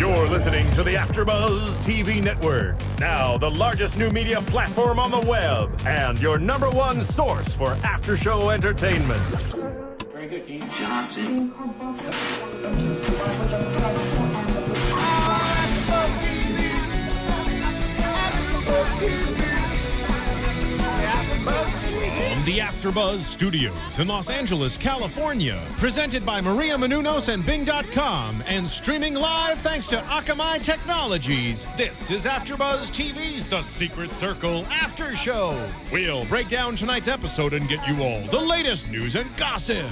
You're listening to the AfterBuzz TV network, now the largest new media platform on the web, and your number one source for after-show entertainment. Very good, Keith Johnson. From the AfterBuzz Studios in Los Angeles, California, presented by Maria Menounos and Bing.com, and streaming live thanks to Akamai Technologies. This is AfterBuzz TV's The Secret Circle After Show. We'll break down tonight's episode and get you all the latest news and gossip.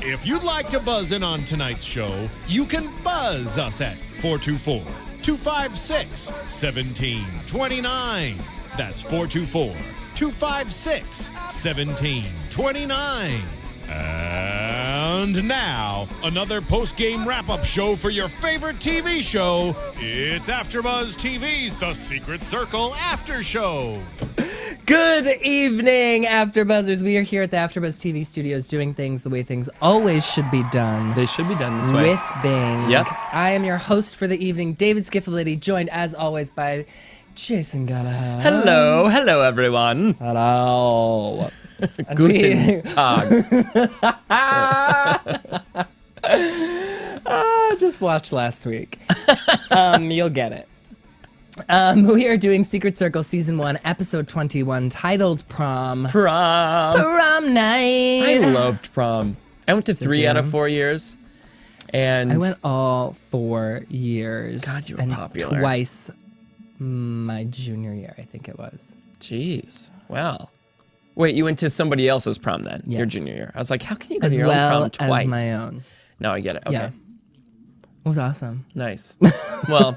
If you'd like to buzz in on tonight's show, you can buzz us at 424-256-1729. That's 424-256-1729. And now, another post-game wrap-up show for your favorite TV show. It's AfterBuzz TV's The Secret Circle After Show. Good evening, AfterBuzzers. We are here at the AfterBuzz TV studios doing things the way things always should be done. They should be done this way. With Bing. Yep. I am your host for the evening, David Schifilliti, joined as always by Jason Gallaher. Hello, hello everyone. Hello. Guten Tag. Just watch last week. You'll get it. We are doing Secret Circle Season 1, Episode 21, titled Prom. Prom night. I loved prom. I went to 3 out of 4 years. And I went all 4 years. God, you were and popular. Twice my junior year, I think it was. Jeez. Wow. Wait, you went to somebody else's prom then? Yes. Your junior year. I was like, how can you go As to your well own prom twice? as my own. No, I get it. Okay. Yeah. It was awesome. Nice. Well,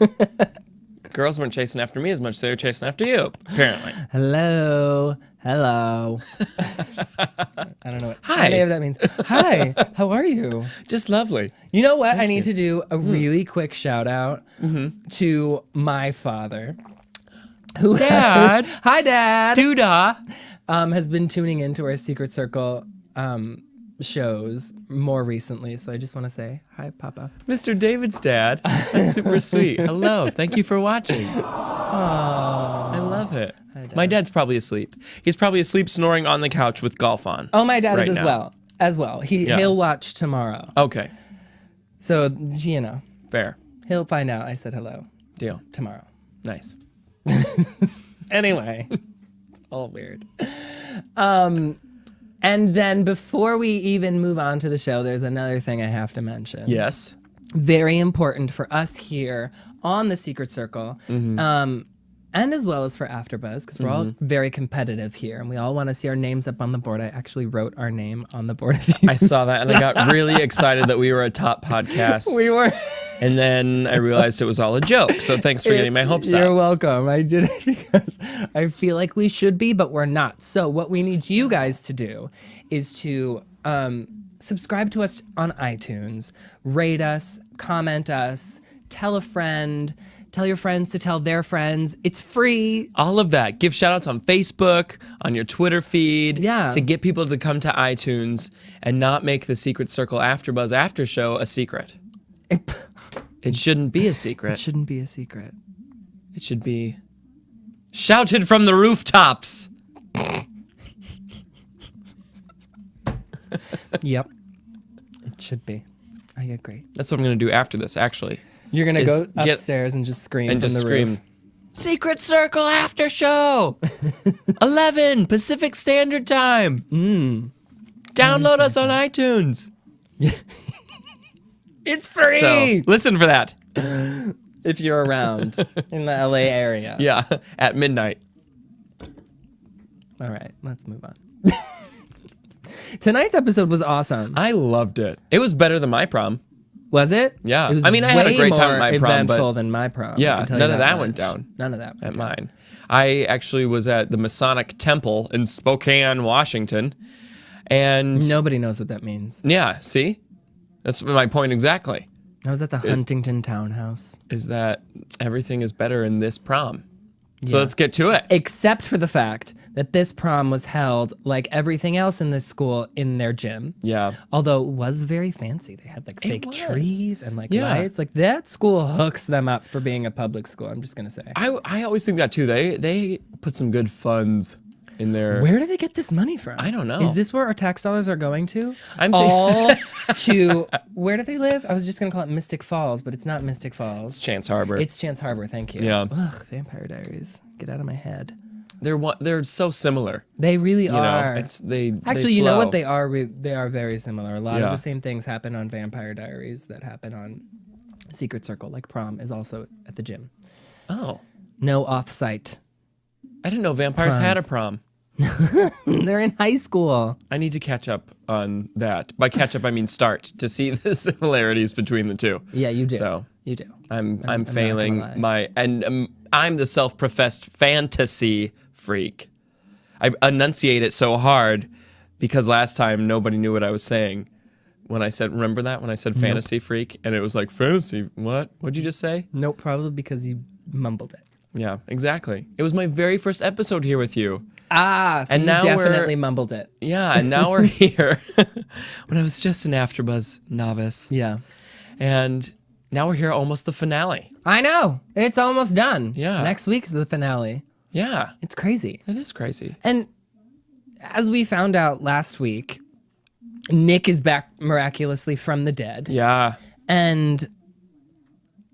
girls weren't chasing after me as much as they were chasing after you, apparently. Hello. I don't know what any of that means. Hi, how are you? Just lovely. You know what? I need to do a really quick shout out to my father. Who Dad. Hi, Dad. Doodah. Has been tuning into our Secret Circle shows more recently. So I just want to say hi, Papa. Mr. David's dad. That's super sweet. Hello. Thank you for watching. Aww. I love it. Hi, Dad. My dad's probably asleep. He's probably asleep snoring on the couch with golf on. Oh, my dad right is now. as well. He'll watch tomorrow. Okay. So, you know, Fair. he'll find out I said hello Deal. tomorrow. Nice. Anyway, it's all weird. And then before we even move on to the show, there's another thing I have to mention. Yes. Very important for us here on the Secret Circle, and as well as for AfterBuzz, because we're all very competitive here, and we all want to see our names up on the board. I actually wrote our name on the board. I saw that, and I got really excited that we were a top podcast. We were. And then I realized it was all a joke, so thanks for getting my hopes You're up. welcome. I did it because I feel like we should be, but we're not. So what we need you guys to do is to subscribe to us on iTunes, rate us, comment us, tell a friend, tell your friends to tell their friends. It's free. All of that. Give shout-outs on Facebook, on your Twitter feed, Yeah. to get people to come to iTunes and not make the Secret Circle AfterBuzz After Show a secret. It shouldn't be a secret. It shouldn't be a secret. It should be shouted from the rooftops. Yep. It should be. I agree. That's what I'm going to do after this, actually. You're going to Is go get- upstairs and just scream And from just the scream, roof. Secret Circle After Show! 11 Pacific Standard Time. Download us on iTunes. It's free! So, listen for that. If you're around in the LA area. Yeah, at midnight. All right, let's move on. Tonight's episode was awesome. I loved it. It was better than my prom. Was it? Yeah. It was I mean, I had a way great time at more my prom, but- eventful than my prom. Yeah, I can tell none you of that much. went down. None of that went At down. mine. I actually was at the Masonic Temple in Spokane, Washington. And Nobody knows what that means. yeah, see? That's my point exactly. I was at the Huntington Townhouse. Is that everything is better in this prom. So Yeah. let's get to it. Except for the fact that this prom was held like everything else in this school in their gym. Yeah. Although it was very fancy. They had like fake was. trees and like Yeah. lights. Like that school hooks them up for being a public school. I'm just going to say. I always think that too. They put some good funds in there. Where do they get this money from? I don't know. Is this where our tax dollars are going to? I'm all to where do they live? I was just gonna call it Mystic Falls, but it's not Mystic Falls. Chance Harbor. It's Chance Harbor. Thank you. Yeah. Ugh, Vampire Diaries. Get out of my head. They're so similar. They really You know, are. actually, You know what? They are. They are very similar. A lot of Yeah. the same things happen on Vampire Diaries that happen on Secret Circle. Like Prom is also at the gym. Oh, No off-site. I didn't know vampires had a prom. They're in high school. I need to catch up on that. By catch up, I mean start to see the similarities between the two. Yeah, you do. So you do. I'm not gonna failing lie. I'm the self-professed fantasy freak. I enunciate it so hard because last time nobody knew what I was saying when I said, remember that when I said fantasy freak and it was like fantasy what? What'd you just say? Nope, probably because you mumbled it. Yeah, exactly. It was my very first episode here with you. Ah, so And you now definitely mumbled it. Yeah, and now we're here when I was just an AfterBuzz novice. Yeah. And now we're here almost the finale. I know. It's almost done. Yeah. Next week's the finale. Yeah, It's crazy. it is crazy. And as we found out last week, Nick is back miraculously from the dead. Yeah. And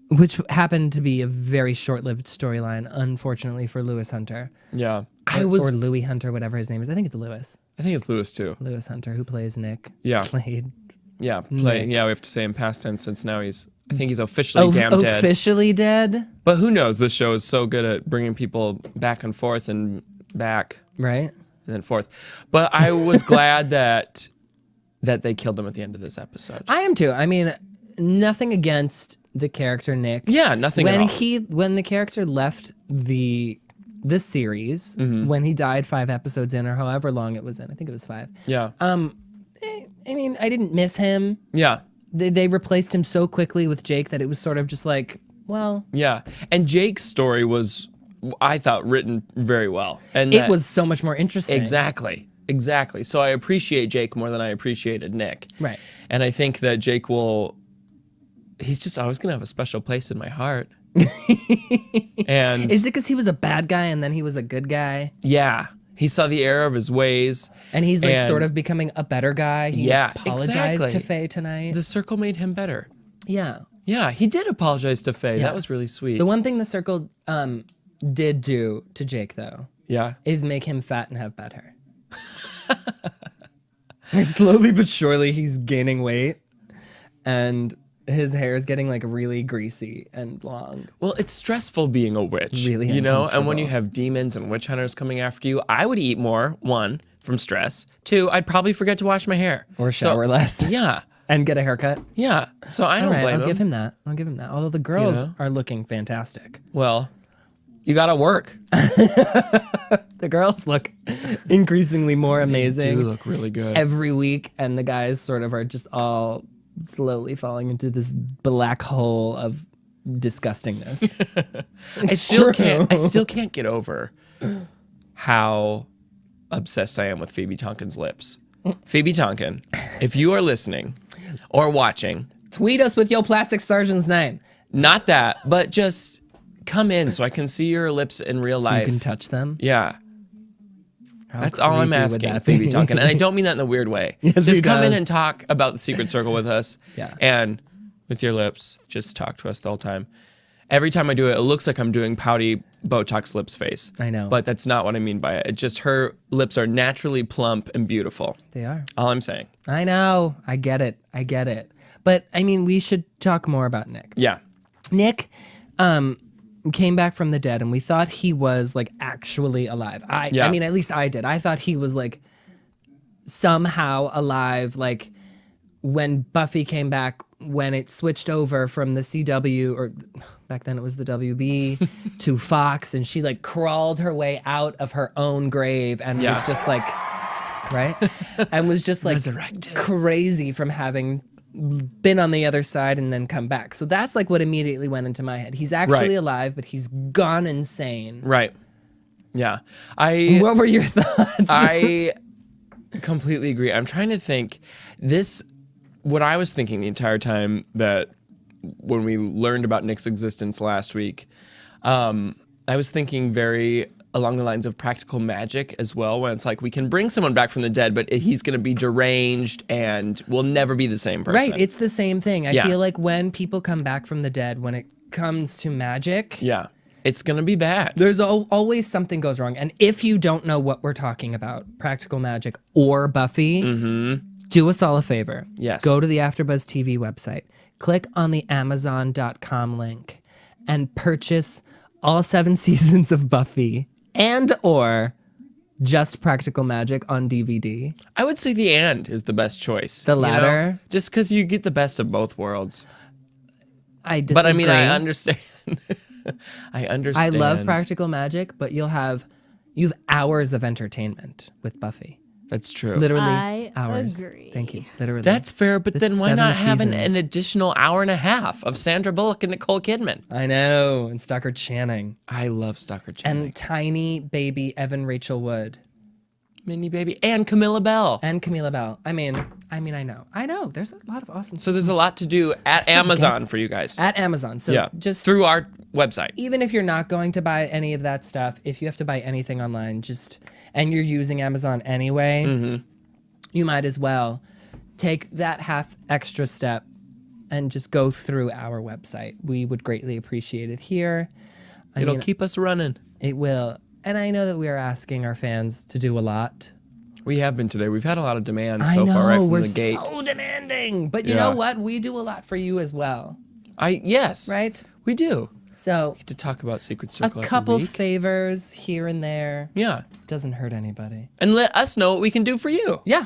which happened to be a very short-lived storyline, unfortunately, for Lewis Hunter. Yeah. Or Louis Hunter, whatever his name is. I think it's Lewis. I think it's Lewis too. Lewis Hunter, who plays Nick. Yeah. Played. Yeah, Nick. yeah, we have to say in past tense since now I think he's officially damn dead. Officially dead? But who knows? This show is so good at bringing people back and forth and back Right? and then forth. But I was glad that they killed him at the end of this episode. I am too. I mean, nothing against the character Nick. Yeah, nothing at all. When the character left the series, Mm-hmm. when he died 5 episodes in or however long it was in, I think it was 5. Yeah. I mean, I didn't miss him. Yeah. They replaced him so quickly with Jake that it was sort of just like, well, Yeah. And Jake's story was, I thought, written very well. And it was so much more interesting. Exactly. Exactly. So I appreciate Jake more than I appreciated Nick. Right. And I think that Jake he's just always going to have a special place in my heart. And Is it because he was a bad guy and then he was a good guy? yeah, he saw the error of his ways. And he's like And- sort of becoming a better guy. He Yeah, apologized exactly. to Faye tonight. The circle made him better. Yeah. Yeah, he did apologize to Faye. Yeah. That was really sweet. The one thing the circle did do to Jake, though, yeah. is make him fat and have bad hair. Slowly but surely, he's gaining weight, and his hair is getting like really greasy and long. Well, it's stressful being a witch, Really you know. And when uncomfortable. you have demons and witch hunters coming after you, I would eat more. 1, from stress. 2, I'd probably forget to wash my hair Or shower less. Yeah, And get a haurcut. yeah. So I don't All right, blame I'll him. give him that. I'll give him that. Although the girls know? are looking fantastic. Well, you gotta work. The girls look increasingly more They amazing do look really good. every week, and the guys sort of are just all slowly falling into this black hole of disgustingness. I still can't get over how obsessed I am with Phoebe Tonkin's lips. Phoebe Tonkin, if you are listening or watching, Tweet us with your plastic surgeon's name. not that, but just come in so I can see your lips in real So life. you can touch them. Yeah. How That's all I'm creepy would asking, that be? Phoebe Tonkin. And I don't mean that in a weird way. Yes, just he come in does. and talk about the Secret Circle with us. Yeah. And with your lips, just talk to us the whole time. Every time I do it, it looks like I'm doing pouty Botox lips face. I know. But that's not what I mean by it. It's just her lips are naturally plump and beautiful. They are. All I'm saying. I know. I get it. But I mean, we should talk more about Nick. Yeah. Nick came back from the dead, and we thought he was like actually alive. I mean, at least I did. I thought he was like somehow alive, like when Buffy came back, when it switched over from the CW, or back then it was the WB, to Fox, and she like crawled her way out of her own grave and was just like, right? And was just like Resurrected. crazy from having been on the other side and then come back. So that's like what immediately went into my head. He's actually Right. alive, but he's gone insane. Right. Yeah. What were your thoughts? I completely agree. I'm trying to think. What I was thinking the entire time that when we learned about Nick's existence last week, I was thinking very along the lines of practical magic as well, when it's like we can bring someone back from the dead, but he's going to be deranged and will never be the same person. Right, it's the same thing. I feel like when people come back from the dead, when it comes to magic, it's going to be bad. There's always something goes wrong. And if you don't know what we're talking about, practical magic or Buffy, do us all a favor. Yes. Go to the AfterBuzz TV website, click on the Amazon.com link, and purchase all 7 seasons of Buffy and or just Practical Magic on DVD. I would say the "and" is the best choice. The latter? You know? Just because you get the best of both worlds. I disagree. But I mean, I understand. I understand. I love Practical Magic, but you have hours of entertainment with Buffy. That's true. Literally I hours. agree. Thank you. Literally. That's fair, but That's then why 7 not have an seasons. additional hour and a half of Sandra Bullock and Nicole Kidman? I know. And Stockard Channing. I love Stockard Channing. And tiny baby Evan Rachel Wood. Mini Baby and Camilla Bell. And Camila Bell. I mean, I know. There's a lot of awesome So there's a lot to do at Amazon for you guys. at Amazon. So just through our website. even if you're not going to buy any of that stuff, if you have to buy anything online, and you're using Amazon anyway, you might as well take that half extra step and just go through our website. We would greatly appreciate it here. It'll keep us running. It will. And I know that we are asking our fans to do a lot. We have been today. We've had a lot of demands so far right from we're the gate. so demanding. But you know what? We do a lot for you as well. Yes. Right? We do. So To talk about Secret a Circle every couple week. favors here and there Yeah. doesn't hurt anybody. And let us know what we can do for you. Yeah.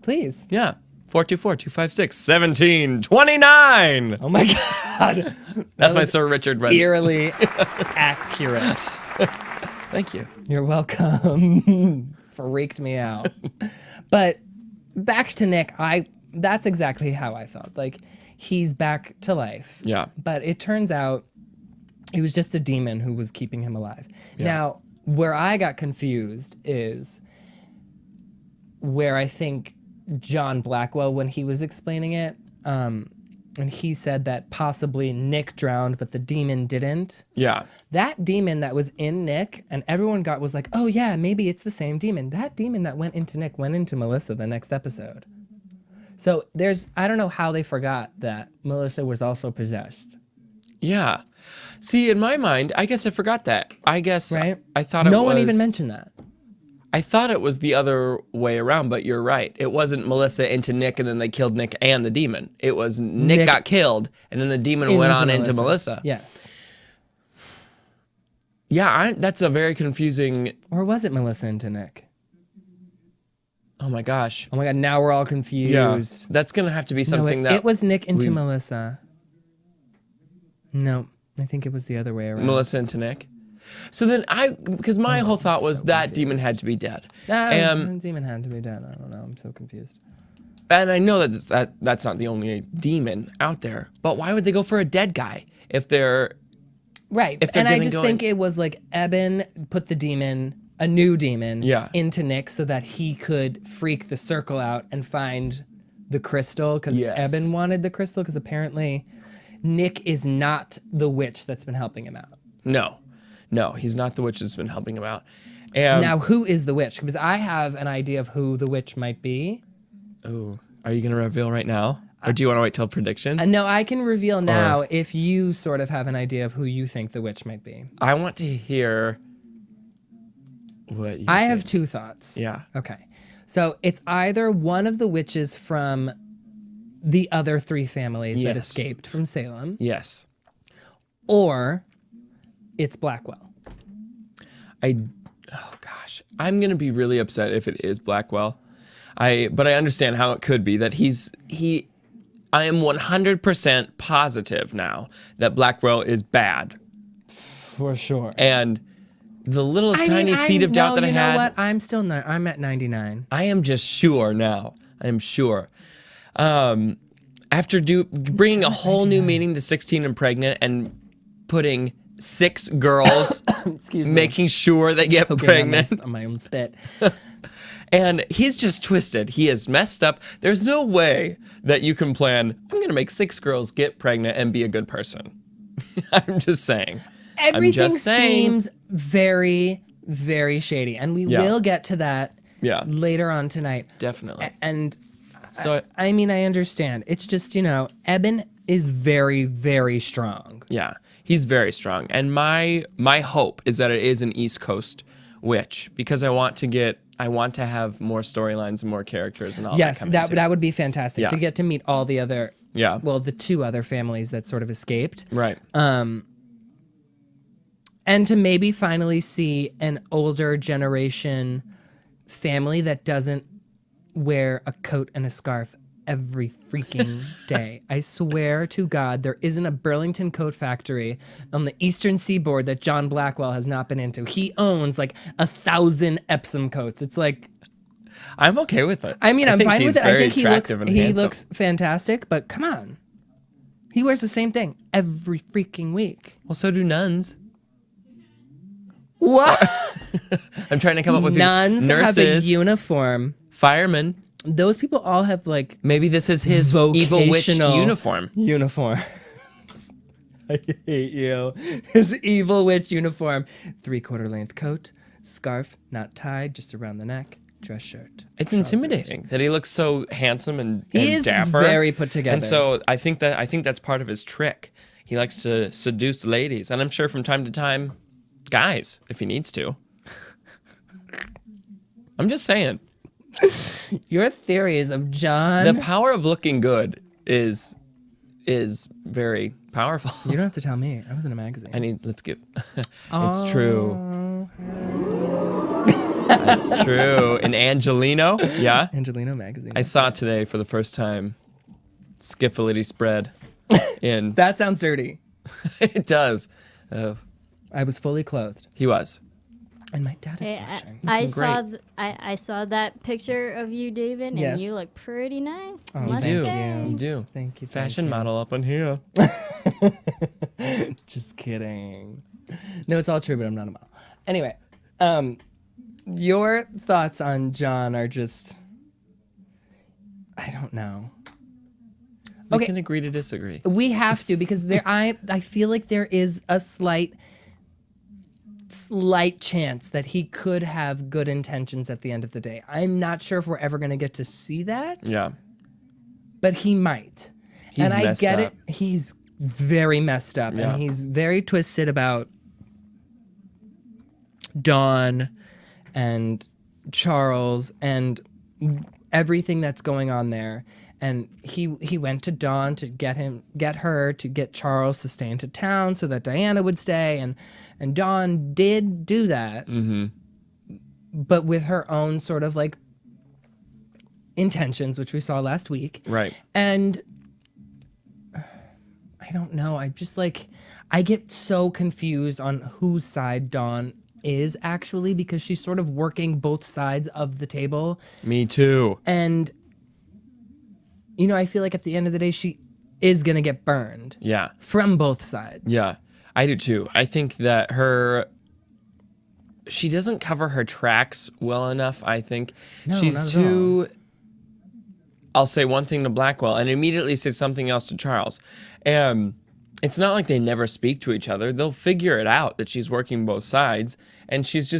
Please. Yeah. 424-256-1729. Oh my God. That's my Sir Richard Run. Eerily accurate. Thank you. You're welcome. Freaked me out. But back to Nick, that's exactly how I felt. Like, he's back to life. Yeah. But it turns out he was just a demon who was keeping him alive. Now, where I got confused is where I think John Blackwell, when he was explaining it, and he said that possibly Nick drowned, but the demon didn't. Yeah. That demon that was in Nick, and everyone was like, oh yeah, maybe it's the same demon. That demon that went into Nick went into Melissa the next episode. So I don't know how they forgot that Melissa was also possessed. Yeah. See, in my mind, I guess I forgot that. I guess Right? I thought it was... No one even mentioned that. I thought it was the other way around, but you're right. It wasn't Melissa into Nick and then they killed Nick and the demon. It was Nick got killed and then the demon went on into Melissa. Yes. Yeah, that's a very confusing... Or was it Melissa into Nick? Oh my gosh. Oh my God, now we're all confused. Yeah, that's going to have to be something No, that... it was Nick into Melissa. No, I think it was the other way around. Melissa into Nick? So then because my whole thought was that demon had to be dead. The demon had to be dead. I don't know. I'm so confused. And I know that's not the only demon out there, but why would they go for a dead guy if they're... Right. If they're and I getting just going- think it was like Eben put the demon, a new demon, into Nick so that he could freak the circle out and find the crystal, because Eben wanted the crystal, because apparently Nick is not the witch that's been helping him out. No, he's not the witch that's been helping him out. Now, who is the witch? Because I have an idea of who the witch might be. Oh, are you going to reveal right now? Or do you want to wait till predictions? No, I can reveal now if you sort of have an idea of who you think the witch might be. I want to hear what you I think. have 2 thoughts. Yeah. Okay. So it's either one of the witches from the other 3 families that escaped from Salem. Yes. Or it's Blackwell. Oh gosh, I'm gonna be really upset if it is Blackwell. But I understand how it could be that I am 100% positive now that Blackwell is bad. For sure. And the little tiny seed of doubt that I had. You know what? I'm still not. I'm at 99. I am just sure now. I am sure. After bringing a whole new meaning to 16 and pregnant and putting 6 girls, Excuse me. making sure they get Choking pregnant. on my own spit. And he's just twisted. He is messed up. There's no way that you can plan, I'm going to make 6 girls get pregnant and be a good person. I'm just saying. Everything seems very, very shady. And we will get to that later on tonight. Definitely. And so I mean, I understand. It's just, Eben is very, very strong. Yeah, he's very strong. And my hope is that it is an East Coast witch, because I want to have more storylines and more characters and all that. Yes, that would be fantastic to get to meet all the other, the 2 other families that sort of escaped. Right. And to maybe finally see an older generation family that doesn't wear a coat and a scarf every freaking day. I swear to God, there isn't a Burlington coat factory on the eastern seaboard that John Blackwell has not been into. He owns like 1,000 Epsom coats. It's like, I'm okay with it. I mean, I'm fine with it. I think he handsome. looks fantastic, but come on. He wears the same thing every freaking week. Well, so do nuns. What? I'm trying to come up with Nuns these nurses, have a uniform. firemen. Those people all have like Maybe this is his evil witch uniform. Uniforms. I hate you. His evil witch uniform. 3/4 length coat, scarf, not tied, just around the neck, dress shirt. It's intimidating that he looks so handsome and He is dapper. very put together. And so I think that's part of his trick. He likes to seduce ladies, and I'm sure from time to time, guys, if he needs to. I'm just saying. Your theories of John. The power of looking good is very powerful. You don't have to tell me. I was in a magazine. Let's get. It's true. That's true. In Angelino, yeah. Angelino magazine. I saw today for the first time. Schifilliti spread. In. That sounds dirty. It does. I was fully clothed. He was. And my dad is watching. I saw that picture of you, David, and Yes. you look pretty nice. Oh, must You do. say. You do. Thank you. Fashion model up on here. Just kidding. No, it's all true, but I'm not a model. Anyway, your thoughts on John are just, I don't know. We can agree to disagree. We have to, because I feel like there is a slight chance that he could have good intentions at the end of the day. I'm not sure if we're ever going to get to see that. Yeah. But he might. He's and I messed get up. it. He's very messed up, Yeah. and he's very twisted about Dawn and Charles and everything that's going on there. And he went to Dawn to get Charles to stay into town so that Diana would stay, and Dawn did do that, but with her own sort of like intentions, which we saw last week. Right. And I don't know. I just I get so confused on whose side Dawn is actually, because she's sort of working both sides of the table. Me too. And I feel like at the end of the day, she is going to get burned. Yeah. From both sides. Yeah. I do too. I think that she doesn't cover her tracks well enough, I think. No, She's not at too... I'll say one thing to Blackwell and immediately say something else to Charles. And it's not like they never speak to each other. They'll figure it out that she's working both sides. And she's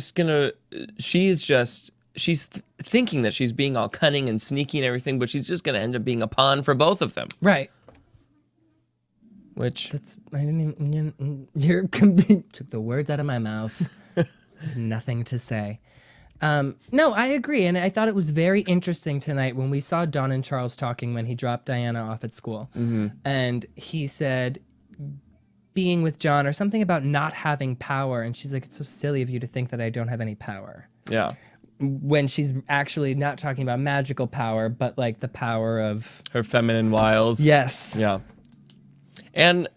thinking that she's being all cunning and sneaky and everything, but she's just going to end up being a pawn for both of them. Right. Which... I didn't even... You took the words out of my mouth. Nothing to say. No, I agree. And I thought it was very interesting tonight when we saw Dawn and Charles talking when he dropped Diana off at school. Mm-hmm. And he said being with John or something about not having power. And she's like, it's so silly of you to think that I don't have any power. Yeah. When she's actually not talking about magical power, but like the power of... Her feminine wiles. Yes. Yeah. And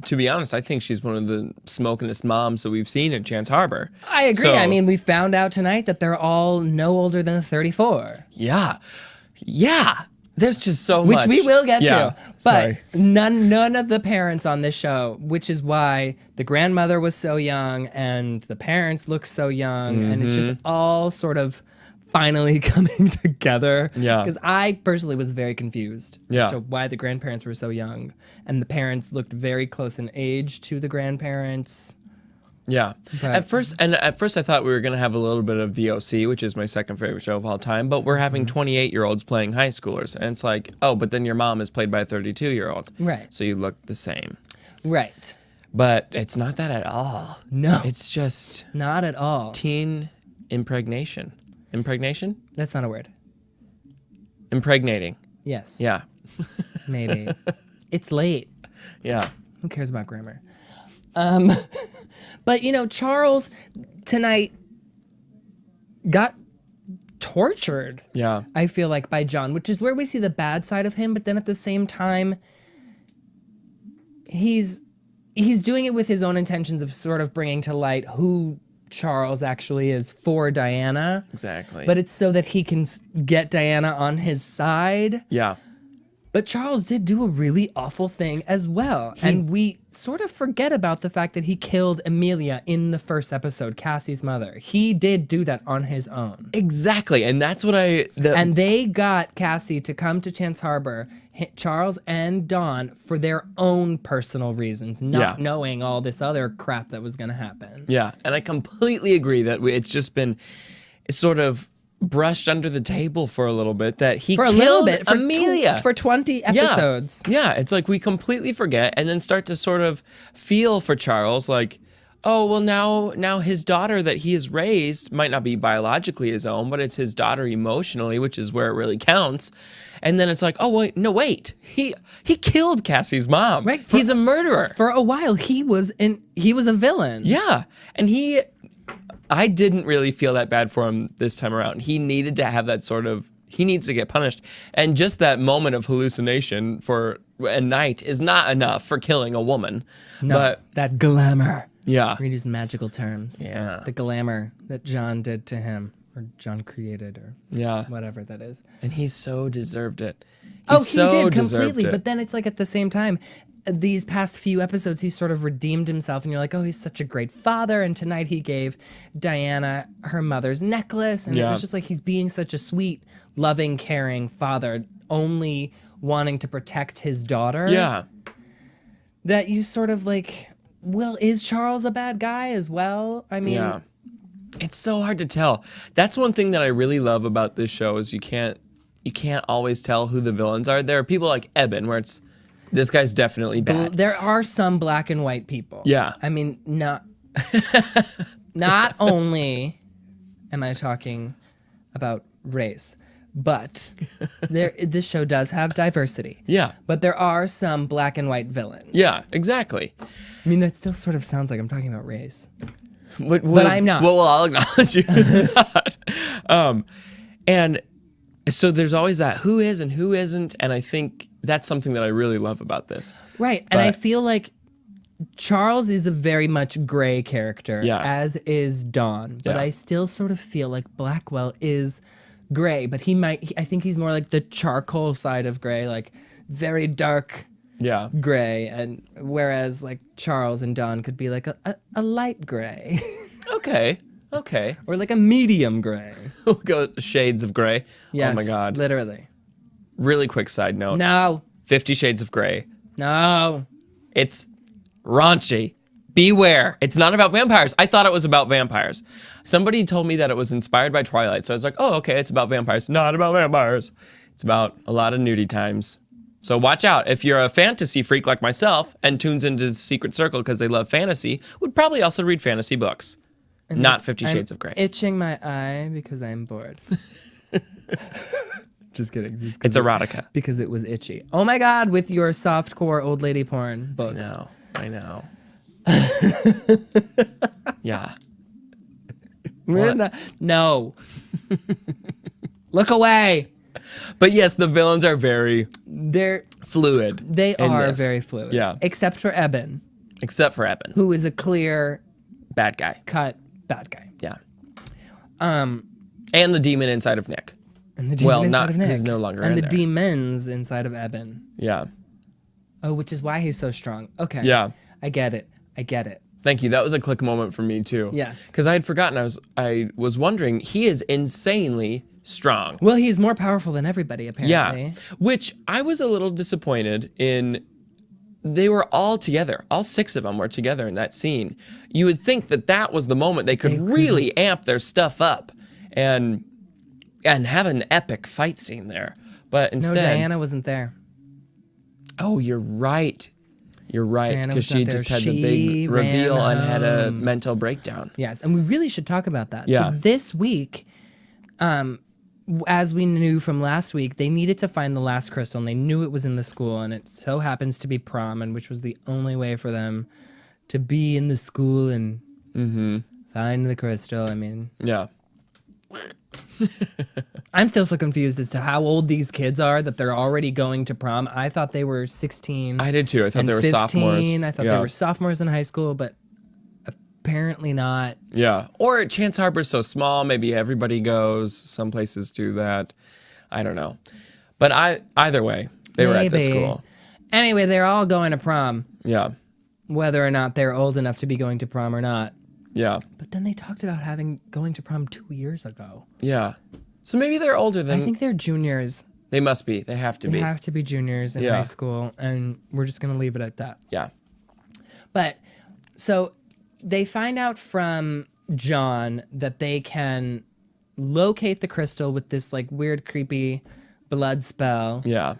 to be honest, I think she's one of the smokingest moms that we've seen in Chance Harbor. I agree. So, I mean, we found out tonight that they're all no older than 34. Yeah. Yeah. There's just so which much. we will get to. But Sorry. none of the parents on this show, which is why the grandmother was so young and the parents look so young, and it's just all sort of finally coming together. Yeah. Because I personally was very confused Yeah. as to why the grandparents were so young, and the parents looked very close in age to the grandparents. Yeah. But- At first I thought we were going to have a little bit of The OC, which is my second favorite show of all time, but we're having 28-year-olds playing high schoolers. And it's like, oh, but then your mom is played by a 32-year-old. Right. So you look the same. Right. But it's not that at all. No. It's just Not at all. teen impregnation. Impregnation? That's not a word. Impregnating. Yes. Yeah. Maybe. It's late. Yeah. Who cares about grammar? But, you know, Charles tonight got tortured, Yeah. I feel like, by John, which is where we see the bad side of him. But then at the same time, he's doing it with his own intentions of sort of bringing to light who Charles actually is for Diana. Exactly. But it's so that he can get Diana on his side. yeah. But Charles did do a really awful thing as well. And we sort of forget about the fact that he killed Amelia in the first episode, Cassie's mother. He did do that on his own. Exactly. And that's what And they got Cassie to come to Chance Harbor, Charles and Dawn, for their own personal reasons, not Yeah. knowing all this other crap that was going to happen. Yeah, and I completely agree that it's just been sort of brushed under the table for a little bit that he For a killed little bit, for Amelia. for 20 episodes. Yeah, it's like we completely forget and then start to sort of feel for Charles like, oh, well now his daughter that he has raised might not be biologically his own, but it's his daughter emotionally, which is where it really counts. And then it's like, oh, wait. He killed Cassie's mom. Right, He's a murderer. For a while, he was a villain. Yeah. And I didn't really feel that bad for him this time around. He needed to have that he needs to get punished. And just that moment of hallucination for a night is not enough for killing a woman. No, But that glamour. yeah. We're gonna use magical terms. Yeah. The glamour that John did to him, or John created, or Yeah. whatever that is. And he so deserved it. He so did deserved completely. it. But then it's like at the same time, these past few episodes, he's sort of redeemed himself, and you're like, oh, he's such a great father. And tonight he gave Diana her mother's necklace, and it Yeah. was just like he's being such a sweet, loving, caring father, only wanting to protect his daughter. Yeah. That you sort of like, well, is Charles a bad guy as well? I mean, Yeah. It's so hard to tell. That's one thing that I really love about this show is you can't always tell who the villains are. There are people like Eben where it's this guy's definitely bad. there are some black and white people. Yeah. I mean, not only am I talking about race, but this show does have diversity. Yeah. But there are some black and white villains. Yeah, exactly. I mean, that still sort of sounds like I'm talking about race. But I'm not. Well, I'll acknowledge you. And so there's always that who is and who isn't, and I think that's something that I really love about this. Right. And I But- feel like Charles is a very much gray character, Yeah. as is Dawn. But Yeah. I still sort of feel like Blackwell is gray, but I think he's more like the charcoal side of gray, like very dark Yeah. gray, and whereas like Charles and Dawn could be like a light gray Okay. or like a medium gray. We'll go shades of gray. Yes, Oh my God. literally. Really quick side note. No, 50 Shades of Grey. no. It's raunchy. Beware. It's not about vampires. I thought it was about vampires. Somebody told me that it was inspired by Twilight. So I was like, oh, okay, it's about vampires. Not about vampires. It's about a lot of nudie times. So watch out. If you're a fantasy freak like myself and tunes into the Secret Circle because they love fantasy, would probably also read fantasy books. Not 50 Shades of Grey. Itching my eye because I'm bored. Just kidding. It's erotica. Because it was itchy. Oh my God, with your softcore old lady porn books. No, I know. Yeah. We're not, no. Look away. But yes, the villains are very They fluid. in are this. very fluid. Yeah. Except for Eben, Except for Eben. who is a clear Bad guy. cut bad guy. Yeah. And the demon inside of Nick. And the demon Well, inside not of Nick. who's no longer and in the there. demons inside of Eben. Yeah. Oh, which is why he's so strong. Okay. Yeah. I get it. Thank you. That was a click moment for me too. Yes. Because I had forgotten. I was wondering. He is insanely strong. Well, he's more powerful than everybody, apparently. Yeah. Which I was a little disappointed in. They were all together. All 6 of them were together in that scene. You would think that was the moment they could really amp their stuff up and have an epic fight scene there. But instead, No, Diana wasn't there. Oh, you're right. You're right, Diana because was she not there. just had the She big reveal ran and had a home. mental breakdown. Yes, and we really should talk about that. Yeah. So this week, as we knew from last week, they needed to find the last crystal, and they knew it was in the school, and it so happens to be prom, and which was the only way for them to be in the school and find the crystal. I mean, Yeah. I'm still so confused as to how old these kids are that they're already going to prom. I thought they were 16. I did too. I thought and they were 15. sophomores. I thought Yeah. they were sophomores in high school, but apparently not. Yeah. Or Chance Harbor's so small, maybe everybody goes. Some places do that. I don't know. But either way, they were at the Maybe. school. Anyway, they're all going to prom, Yeah. whether or not they're old enough to be going to prom or not. Yeah. But then they talked about going to prom 2 years ago. Yeah. So maybe they're older than I think they're juniors. they must be. They have to They be. have to be juniors in Yeah. high school, and we're just going to leave it at that. Yeah. But so they find out from John that they can locate the crystal with this like weird, creepy blood spell, Yeah.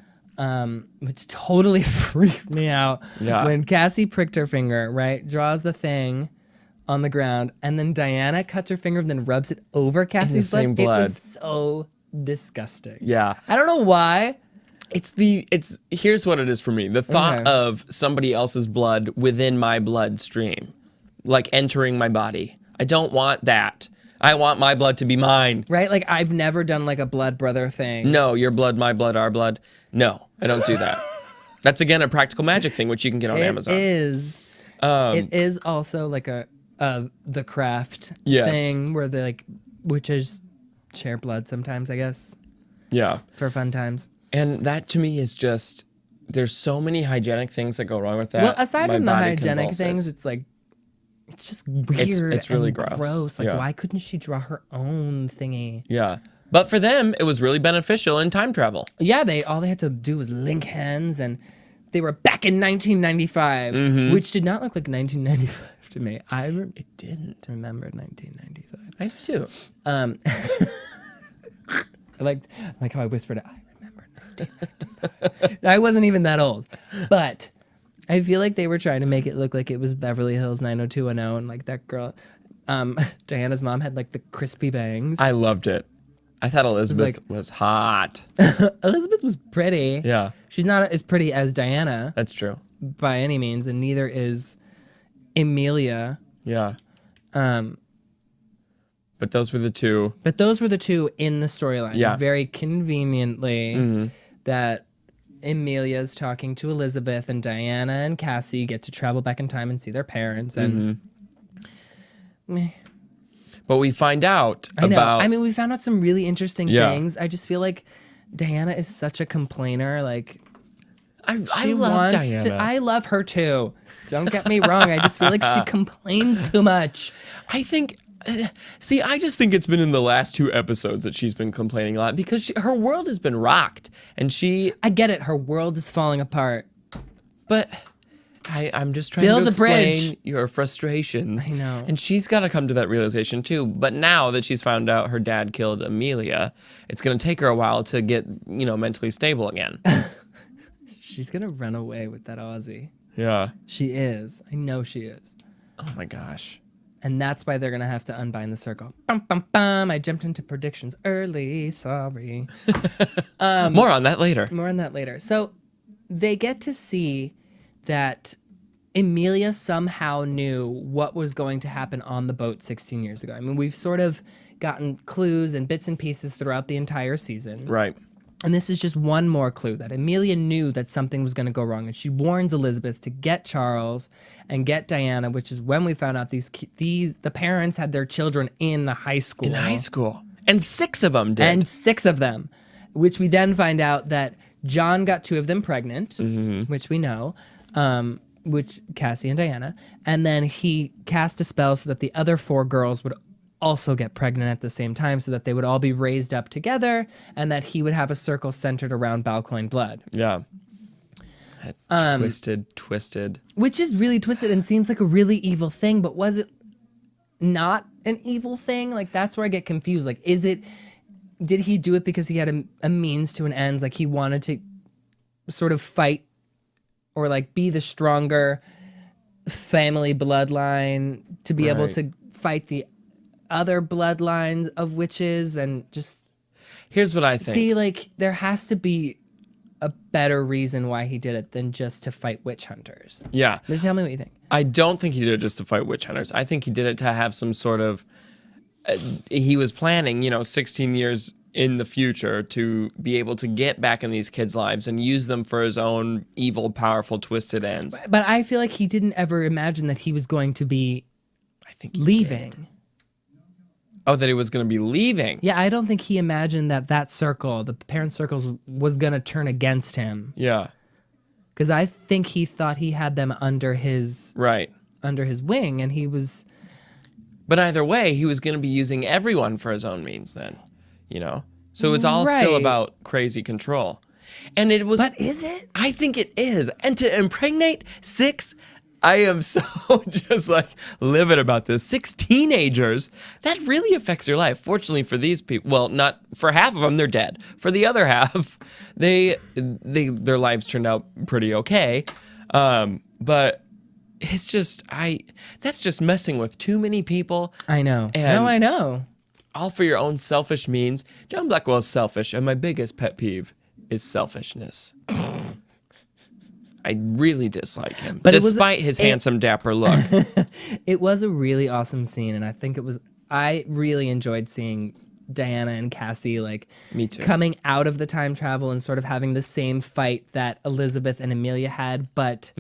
which totally freaked me out. Yeah. When Cassie pricked her finger, right, draws the thing on the ground, and then Diana cuts her finger and then rubs it over Cassie's same blood. It blood. was so disgusting. Yeah. I don't know why. Here's what it is for me. The thought Okay. of somebody else's blood within my bloodstream, like entering my body. I don't want that. I want my blood to be mine. Right? Like, I've never done like a blood brother thing. No, your blood, my blood, our blood. No, I don't do that. That's again a practical magic thing, which you can get on Amazon. It is. It is also like the craft Yes. thing where they like witches share blood sometimes, I guess, Yeah. for fun times. And that to me is just, there's so many hygienic things that go wrong with that. Well, aside My from the body hygienic convulses. things, it's just weird. it's really and gross. Like, Yeah. why couldn't she draw her own thingy? Yeah. But for them, it was really beneficial in time travel. Yeah, all they had to do was link hands, and they were back in 1995, Mm-hmm. which did not look like 1995 to me. It didn't. Remember 1995. I do too. I like how I whispered it. I remember 1995. I wasn't even that old, but I feel like they were trying to make it look like it was Beverly Hills 90210, and like that girl, Diana's mom had like the crispy bangs. I loved it. I thought Elizabeth was hot. Elizabeth was pretty. Yeah, She's not as pretty as Diana that's true. by any means, and neither is Emilia. Yeah. But those were the two. But those were the two in the storyline. Yeah. Very conveniently that Emilia's talking to Elizabeth, and Diana and Cassie get to travel back in time and see their parents. And meh. But we find out I know. about. I mean, we found out some really interesting Yeah. things. I just feel like Diana is such a complainer. Like, I she love wants Diana. to. I love her too. Don't get me wrong. I just feel like she complains too much. I think. See, I just think it's been in the last 2 episodes that she's been complaining a lot because her world has been rocked, and she. I get it. Her world is falling apart. But I'm just trying Build to a bridge. explain your frustrations. I know. And she's got to come to that realization too. But now that she's found out her dad killed Amelia, it's going to take her a while to get, mentally stable again. She's gonna run away with that Aussie. Yeah. She is. I know she is. Oh my gosh. And that's why they're going to have to unbind the circle. Bum, bum, bum. I jumped into predictions early. Sorry. More on that later. More on that later. So they get to see that Emilia somehow knew what was going to happen on the boat 16 years ago. I mean, we've sort of gotten clues and bits and pieces throughout the entire season. Right. And this is just one more clue that Amelia knew that something was going to go wrong, and she warns Elizabeth to get Charles and get Diana, which is when we found out the parents had their children in the high school. In high school. And 6 of them did. And 6 of them, which we then find out that John got 2 of them pregnant, which we know, which Cassie and Diana. And then he cast a spell so that the other 4 girls would also get pregnant at the same time, so that they would all be raised up together and that he would have a circle centered around Balcoin blood. Yeah. Twisted. Which is really twisted and seems like a really evil thing, but was it not an evil thing? Like, that's where I get confused. Like, did he do it because he had a means to an end? Like, he wanted to sort of fight or like be the stronger family bloodline to be able to fight the other bloodlines of witches, and just here's what I think. See, like, there has to be a better reason why he did it than just to fight witch hunters. Yeah. But tell me what you think. I don't think he did it just to fight witch hunters. I think he did it to have some sort of he was planning, 16 years in the future to be able to get back in these kids' lives and use them for his own evil, powerful, twisted ends. But I feel like he didn't ever imagine that he was going to be leaving. Did. Oh, that he was going to be leaving. Yeah, I don't think he imagined that circle, the parent circles, was going to turn against him. Yeah. Because I think he thought he had them under his wing, and he was... But either way, he was going to be using everyone for his own means then, So it was all still about crazy control. And it was... But is it? I think it is. And to impregnate 6... I am so just livid about this. 6 teenagers, that really affects your life. Fortunately for these people, well, not for half of them, they're dead. For the other half, their lives turned out pretty okay. But it's just, that's just messing with too many people. I know. And I know. All for your own selfish means. John Blackwell is selfish, and my biggest pet peeve is selfishness. I really dislike him, despite his handsome, dapper look. It was a really awesome scene, and I really enjoyed seeing Diana and Cassie, Me too. coming out of the time travel and sort of having the same fight that Elizabeth and Amelia had, but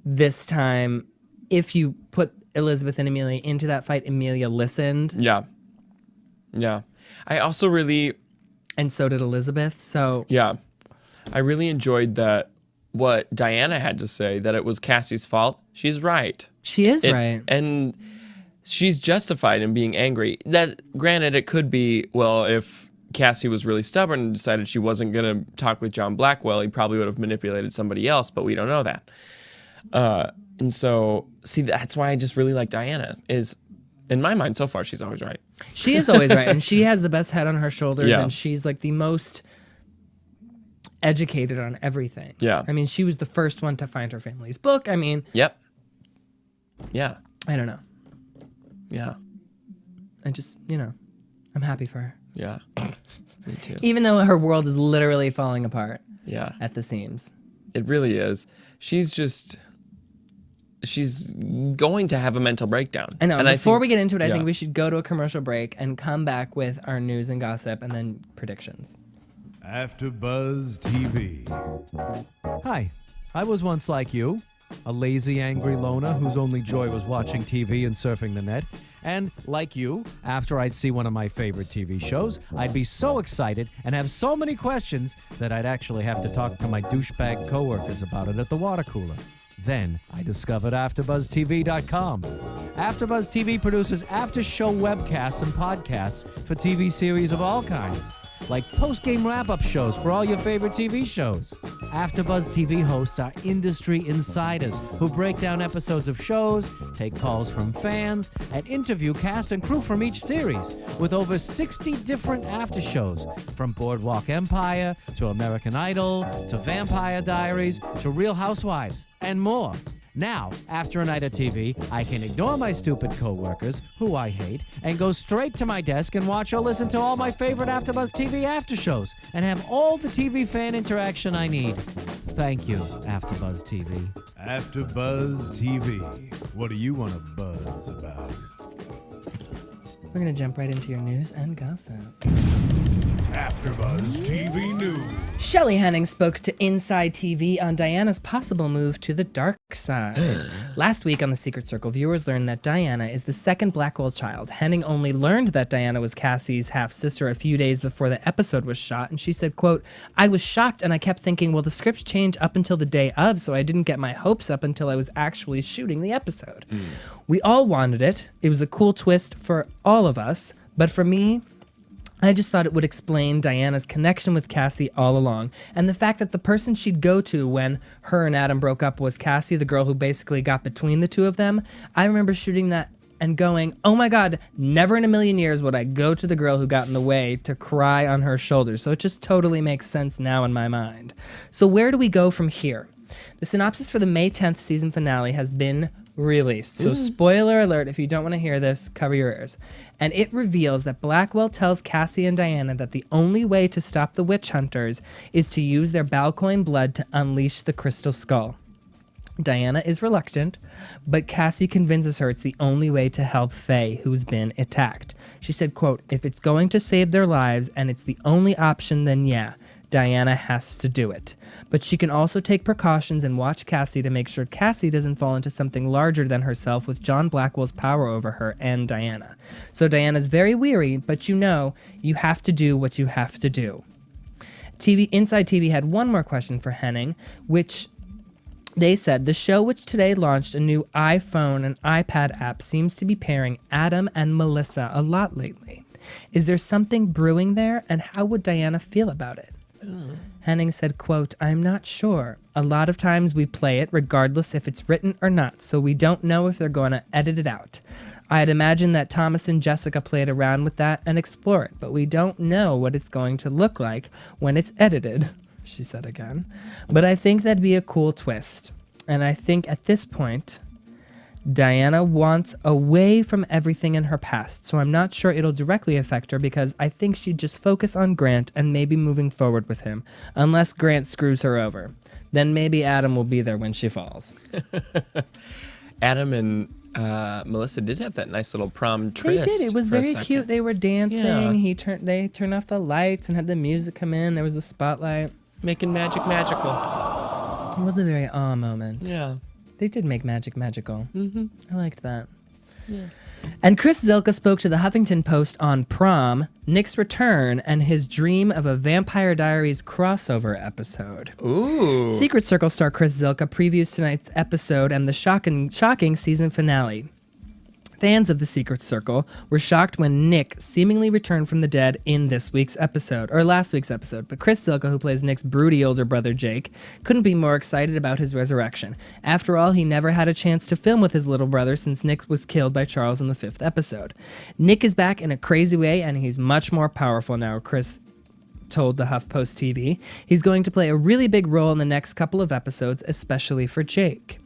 this time, if you put Elizabeth and Amelia into that fight, Amelia listened. Yeah. I also really... And so did Elizabeth, so... Yeah. I really enjoyed that. What Diana had to say, that it was Cassie's fault. She's right. She is right. And she's justified in being angry. That, granted, it could be, well, if Cassie was really stubborn and decided she wasn't going to talk with John Blackwell, he probably would have manipulated somebody else, but we don't know that. And so, see, that's why I just really like Diana, is, in my mind, so far, she's always right. She is always right, and she has the best head on her shoulders, Yeah. and she's the most... educated on everything. Yeah. I mean, she was the first one to find her family's book. I mean... Yep. Yeah. I don't know. Yeah. I just, I'm happy for her. Yeah. Me too. Even though her world is literally falling apart. Yeah. At the seams. It really is. She's going to have a mental breakdown. I know. And Before we get into it, I yeah. think we should go to a commercial break and come back with our news and gossip and then predictions. AfterBuzz TV. Hi, I was once like you, a lazy, angry loner whose only joy was watching TV and surfing the net. And like you, after I'd see one of my favorite TV shows, I'd be so excited and have so many questions that I'd actually have to talk to my douchebag coworkers about it at the water cooler. Then I discovered AfterBuzzTV.com. AfterBuzz TV produces after-show webcasts and podcasts for TV series of all kinds, like post-game wrap-up shows for all your favorite TV shows. AfterBuzz TV hosts are industry insiders who break down episodes of shows, take calls from fans, and interview cast and crew from each series, with over 60 different after shows, from Boardwalk Empire to American Idol to Vampire Diaries to Real Housewives, and more. Now, after a night of TV, I can ignore my stupid coworkers, who I hate, and go straight to my desk and watch or listen to all my favorite AfterBuzz TV after shows, and have all the TV fan interaction I need. Thank you, AfterBuzz TV. AfterBuzz TV. What do you want to buzz about? We're going to jump right into your news and gossip. AfterBuzz TV News. Shelley Henning spoke to Inside TV on Diana's possible move to the dark side. Last week on The Secret Circle, viewers learned that Diana is the second Blackwell child. Henning only learned that Diana was Cassie's half-sister a few days before the episode was shot, and she said, quote, "I was shocked and I kept thinking, well, the scripts change up until the day of, so I didn't get my hopes up until I was actually shooting the episode. We all wanted it. It was a cool twist for all of us, but for me, I just thought it would explain Diana's connection with Cassie all along. And the fact that the person she'd go to when her and Adam broke up was Cassie, the girl who basically got between the two of them. I remember shooting that and going, oh my God, never in a million years would I go to the girl who got in the way to cry on her shoulders. So it just totally makes sense now in my mind. So where do we go from here? The synopsis for the May 10th season finale has been released. So spoiler alert, if you don't want to hear this, cover your ears. And it reveals that Blackwell tells Cassie and Diana that the only way to stop the witch hunters is to use their Balcoin blood to unleash the Crystal Skull. Diana is reluctant, but Cassie convinces her it's the only way to help Faye, who's been attacked. She said, quote, if it's going to save their lives and it's the only option, then yeah, Diana has to do it. But she can also take precautions and watch Cassie to make sure Cassie doesn't fall into something larger than herself with John Blackwell's power over her and Diana. So Diana's very weary, but you have to do what you have to do. Inside TV had one more question for Henning, which they said, the show which today launched a new iPhone and iPad app seems to be pairing Adam and Melissa a lot lately. Is there something brewing there, and how would Diana feel about it? Henning said, quote, I'm not sure. A lot of times we play it regardless if it's written or not, so we don't know if they're going to edit it out. I'd imagine that Thomas and Jessica played around with that and explore it, but we don't know what it's going to look like when it's edited, she said again. But I think that'd be a cool twist. And I think at this point, Diana wants away from everything in her past, so I'm not sure it'll directly affect her because I think she'd just focus on Grant and maybe moving forward with him, unless Grant screws her over. Then maybe Adam will be there when she falls. Adam and Melissa did have that nice little prom tryst. They did. It was for a very second. cute. They were dancing. Yeah. They turned off the lights and had the music come in. There was a spotlight. Making magic magical. It was a very moment. Yeah. They did make magic magical. I liked that. Yeah. And Chris Zilka spoke to the Huffington Post on Prom, Nick's return, and his dream of a Vampire Diaries crossover episode. Ooh. Secret Circle star Chris Zilka previews tonight's episode and the shocking season finale. Fans of The Secret Circle were shocked when Nick seemingly returned from the dead in last week's episode, but Chris Zilka, who plays Nick's broody older brother Jake, couldn't be more excited about his resurrection. After all, he never had a chance to film with his little brother since Nick was killed by Charles in the 5th episode. Nick is back in a crazy way, and he's much more powerful now, Chris told the HuffPost TV. He's going to play a really big role in the next couple of episodes, especially for Jake.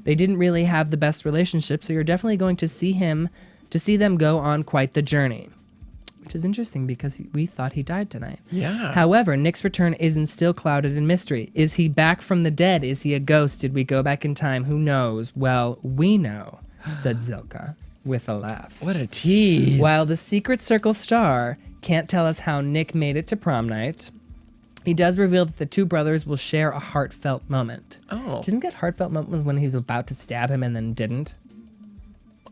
They didn't really have the best relationship, so you're definitely going to see them go on quite the journey. Which is interesting because we thought he died tonight. Yeah. However, Nick's return isn't still clouded in mystery. Is he back from the dead? Is he a ghost? Did we go back in time? Who knows? Well, we know, said Zilka with a laugh. What a tease. While the Secret Circle star can't tell us how Nick made it to prom night, he does reveal that the two brothers will share a heartfelt moment. Oh. Do you think that heartfelt moment was when he was about to stab him and then didn't?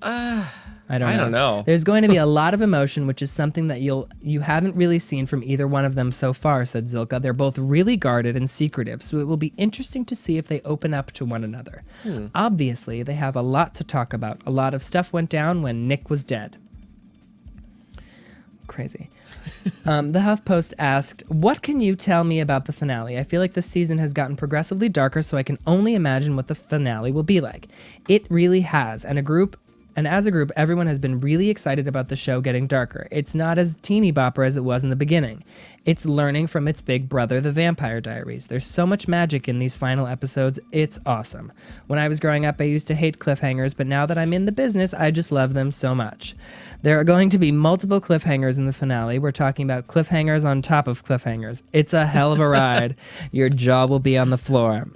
I don't know. There's going to be a lot of emotion, which is something that you haven't really seen from either one of them so far, said Zilka. They're both really guarded and secretive, so it will be interesting to see if they open up to one another. Obviously, they have a lot to talk about. A lot of stuff went down when Nick was dead. Crazy. The HuffPost asked, what can you tell me about the finale? I feel like this season has gotten progressively darker, so I can only imagine what the finale will be like. It really has, and as a group, everyone has been really excited about the show getting darker. It's not as teeny bopper as it was in the beginning. It's learning from its big brother, The Vampire Diaries. There's so much magic in these final episodes. It's awesome. When I was growing up, I used to hate cliffhangers, but now that I'm in the business, I just love them so much. There are going to be multiple cliffhangers in the finale. We're talking about cliffhangers on top of cliffhangers. It's a hell of a ride. Your jaw will be on the floor.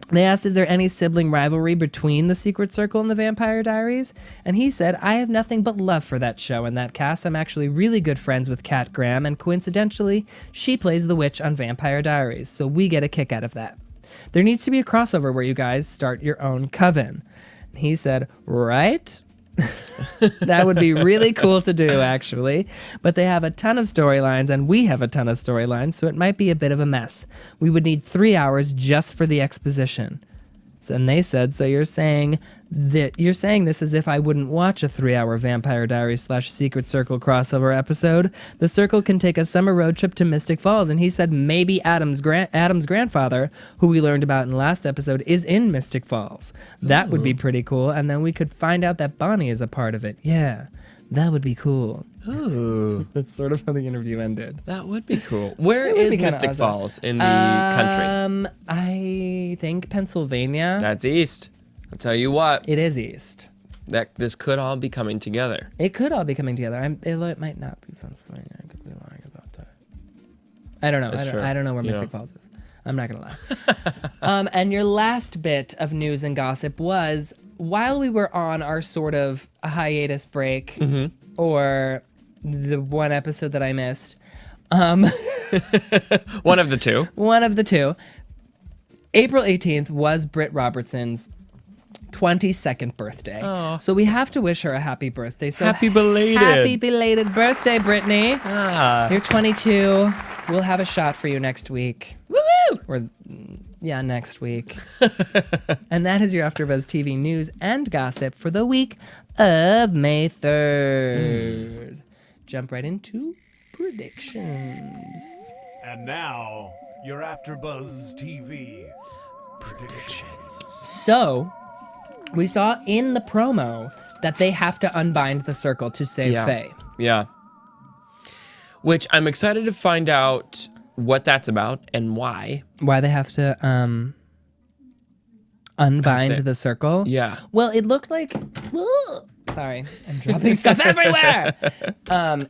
They asked, is there any sibling rivalry between the Secret Circle and the Vampire Diaries? And he said, I have nothing but love for that show and that cast. I'm actually really good friends with Kat Graham, and coincidentally, she plays the witch on Vampire Diaries, so we get a kick out of that. There needs to be a crossover where you guys start your own coven. And he said, right? That would be really cool to do, actually. But they have a ton of storylines, and we have a ton of storylines, so it might be a bit of a mess. We would need 3 hours just for the exposition. And they said, so you're saying this as if I wouldn't watch a 3-hour Vampire Diaries / Secret Circle crossover episode. The Circle can take a summer road trip to Mystic Falls. And he said maybe Adam's grandfather, who we learned about in the last episode, is in Mystic Falls. That would be pretty cool. And then we could find out that Bonnie is a part of it. Yeah, that would be cool. Ooh, That's sort of how the interview ended. that would be cool. Where It would is be kinda Mystic awesome. Falls in the country? I think Pennsylvania. That's east. I'll tell you what, It is east. this could all be coming together. It could all be coming together. It might not be Pennsylvania. I could be lying about that. I don't know. That's true. I don't know where You Mystic know. Falls is. I'm not going to lie. And your last bit of news and gossip was, while we were on our sort of hiatus break, Mm-hmm. or the one episode that I missed, One of the two. one of the two, April 18th was Britt Robertson's 22nd birthday. Oh. So we have to wish her a happy birthday. So Happy belated. Happy belated birthday, Brittany. Ah. You're 22. We'll have a shot for you next week. Woo! Or, yeah, next week. And that is your AfterBuzz TV news and gossip for the week of May 3rd. Jump right into predictions. And now, your AfterBuzz TV predictions. So, we saw in the promo that they have to unbind the circle to save Faye. Yeah. Which I'm excited to find out what that's about and why. Why they have to unbind Have to- the circle? Yeah. Well, it looked like. Sorry, I'm dropping stuff everywhere.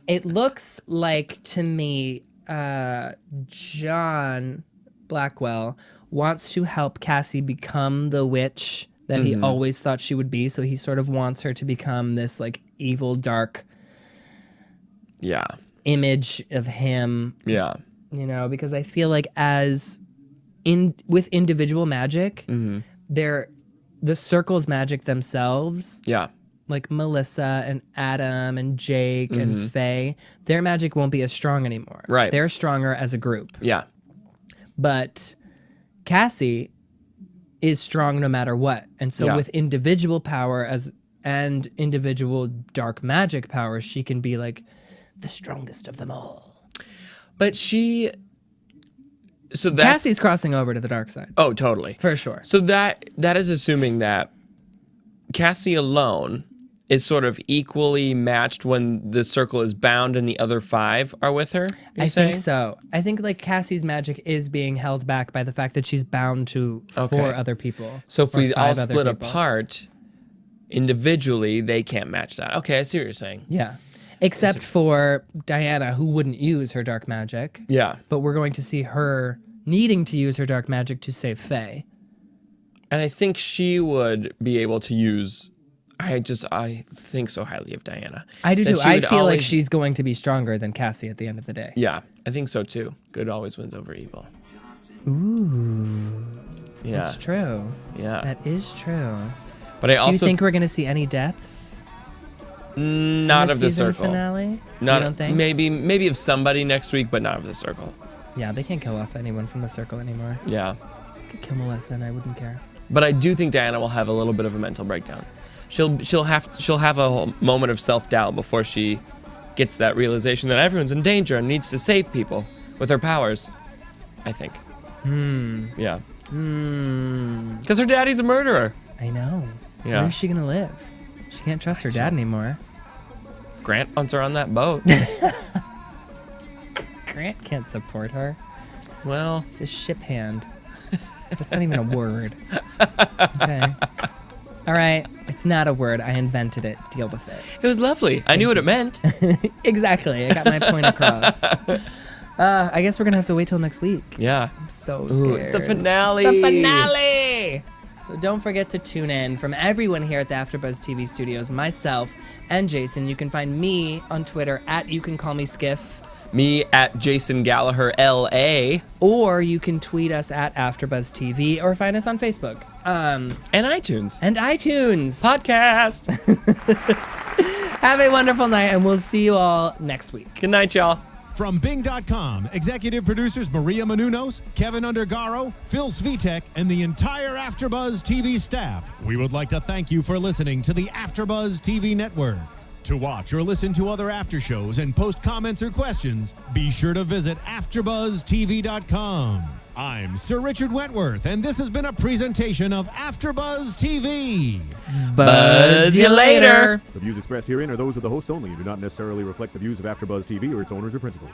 It looks like to me, John Blackwell wants to help Cassie become the witch that he always thought she would be. So he sort of wants her to become this like evil, dark Yeah. image of him. Yeah. You know, because I feel like with individual magic, the circle's magic themselves. Yeah. Like Melissa and Adam and Jake and Faye, their magic won't be as strong anymore. Right. They're stronger as a group. Yeah. But Cassie is strong no matter what. And so Yeah. with individual power and individual dark magic power, she can be like the strongest of them all. But so that's Cassie's crossing over to the dark side. Oh, totally. For sure. So that is assuming that Cassie alone is sort of equally matched when the circle is bound and the other 5 are with her. I think so. I think like Cassie's magic is being held back by the fact that she's bound to 4 other people. So if or we all 5 other split people. apart individually, they can't match that. Okay, I see what you're saying. Yeah. Except for Diana, who wouldn't use her dark magic. Yeah. But we're going to see her needing to use her dark magic to save Faye. And I think she would be able to use. I think so highly of Diana. I do That too. she I would feel like always- she's going to be stronger than Cassie at the end of the day. Yeah, I think so too. Good always wins over evil. Ooh. Yeah. That's true. Yeah. That is true. But I Do also you think we're going to see any deaths? not in of the season circle. finale? Not You don't think? maybe of somebody next week, but not of the circle. Yeah, they can't kill off anyone from the circle anymore. Yeah. They could kill Melissa and I wouldn't care. But I do think Diana will have a little bit of a mental breakdown. She'll have a whole moment of self-doubt before she gets that realization that everyone's in danger and needs to save people with her powers. I think. Yeah. Because her daddy's a murderer. I know. Yeah. Where is she going to live? She can't trust her dad anymore. Grant wants her on that boat. Grant can't support her. Well, He's a ship hand. That's not even a word. Okay. All right. It's not a word. I invented it. Deal with it. it was lovely. I knew what it meant. Exactly. I got my point across. I guess we're going to have to wait till next week. Yeah. I'm so scared. Ooh, it's the finale. It's the finale. So don't forget to tune in. From everyone here at the AfterBuzz TV studios, myself and Jason, you can find me on Twitter at You Can Call Me Skiff. Me at Jason Gallaher LA. Or you can tweet us at AfterBuzz TV or find us on Facebook. And iTunes. Podcast. Have a wonderful night, and we'll see you all next week. Good night, y'all. From Bing.com, executive producers Maria Menounos, Kevin Undergaro, Phil Svitek, and the entire AfterBuzz TV staff, we would like to thank you for listening to the AfterBuzz TV network. To watch or listen to other after shows and post comments or questions, be sure to visit AfterBuzzTV.com. I'm Sir Richard Wentworth, and this has been a presentation of AfterBuzz TV. Buzz you later. The views expressed herein are those of the hosts only and do not necessarily reflect the views of AfterBuzz TV or its owners or principals.